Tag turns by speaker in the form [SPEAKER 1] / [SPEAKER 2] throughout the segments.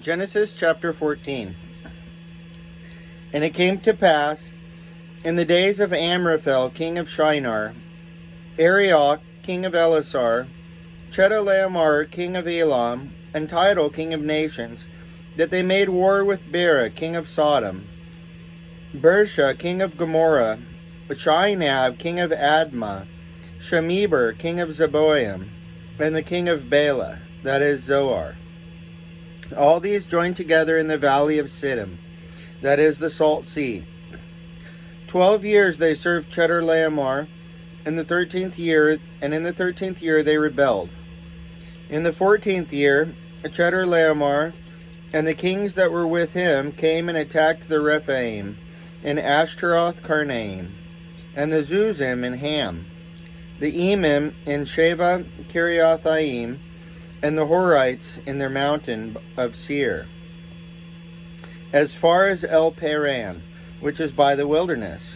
[SPEAKER 1] Genesis chapter 14. And it came to pass, in the days of Amraphel, king of Shinar, Arioch, king of Elasar, Chedorlaomer, king of Elam, and Tidal, king of nations, that they made war with Bera, king of Sodom, Bersha, king of Gomorrah, Shinab, king of Admah, Shemeber, king of Zeboim, and the king of Bela, that is Zoar. All these joined together in the valley of Siddim, that is the Salt Sea. 12 years they served Chedorlaomer. In the 13th year, and in the 13th year they rebelled. In the 14th year, Chedorlaomer and the kings that were with him came and attacked the Rephaim, and Ashtaroth Karnaim, and the Zuzim in Ham, the Emim in Sheva Kiriathaim, and the Horites in their mountain of Seir, as far as El Paran, which is by the wilderness.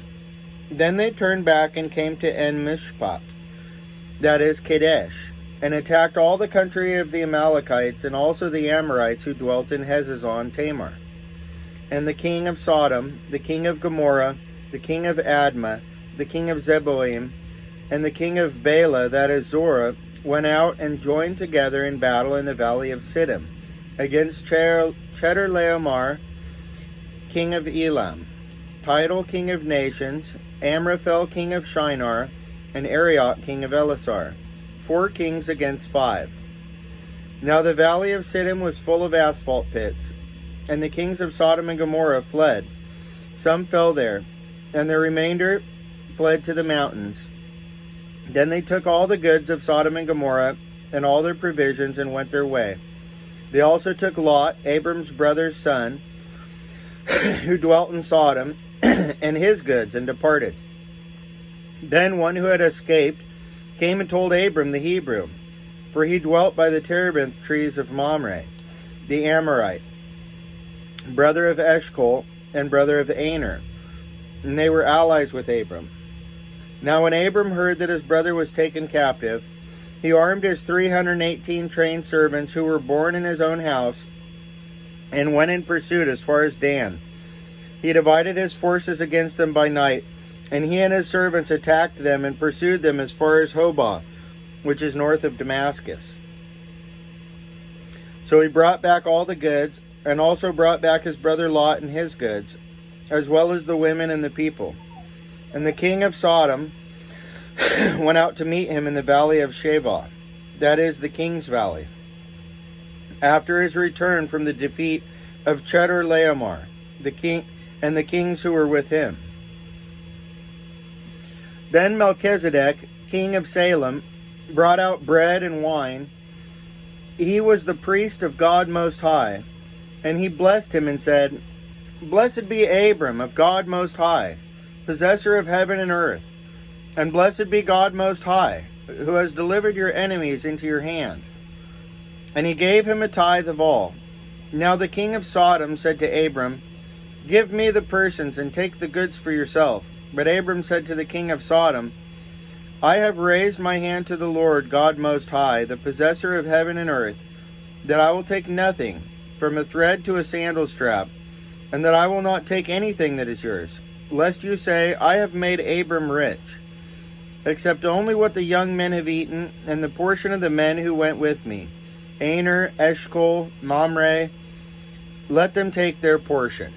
[SPEAKER 1] Then they turned back and came to En Mishpat, that is Kadesh, and attacked all the country of the Amalekites, and also the Amorites who dwelt in Hezazon Tamar. And the king of Sodom, the king of Gomorrah, the king of Admah, the king of Zeboim, and the king of Bela, that is Zorah, went out and joined together in battle in the valley of Siddim, against Chedorlaomer, king of Elam, Tidal, king of nations, Amraphel, king of Shinar, and Arioch, king of Elasar, 4 kings against 5. Now the valley of Siddim was full of asphalt pits, and the kings of Sodom and Gomorrah fled. Some fell there, and the remainder fled to the mountains. Then they took all the goods of Sodom and Gomorrah, and all their provisions, and went their way. They also took Lot, Abram's brother's son, who dwelt in Sodom, and his goods, and departed. Then one who had escaped came and told Abram the Hebrew, for he dwelt by the terebinth trees of Mamre, the Amorite, brother of Eshcol, and brother of Aner, and they were allies with Abram. Now when Abram heard that his brother was taken captive, he armed his 318 trained servants who were born in his own house, and went in pursuit as far as Dan. He divided his forces against them by night, and he and his servants attacked them and pursued them as far as Hobah, which is north of Damascus. So he brought back all the goods, and also brought back his brother Lot and his goods, as well as the women and the people. And the king of Sodom went out to meet him in the valley of Shavah, that is the king's valley, after his return from the defeat of Chedorlaomer, the king, and the kings who were with him. Then Melchizedek, king of Salem, brought out bread and wine. He was the priest of God Most High, and he blessed him and said, Blessed be Abram of God Most High, possessor of heaven and earth, and blessed be God Most High, who has delivered your enemies into your hand. And he gave him a tithe of all. Now the king of Sodom said to Abram, Give me the persons, and take the goods for yourself. But Abram said to the king of Sodom, I have raised my hand to the Lord God Most High, the possessor of heaven and earth, that I will take nothing, from a thread to a sandal strap, and that I will not take anything that is yours, lest you say, I have made Abram rich, except only what the young men have eaten, and the portion of the men who went with me, Aner, Eshcol, Mamre, let them take their portion.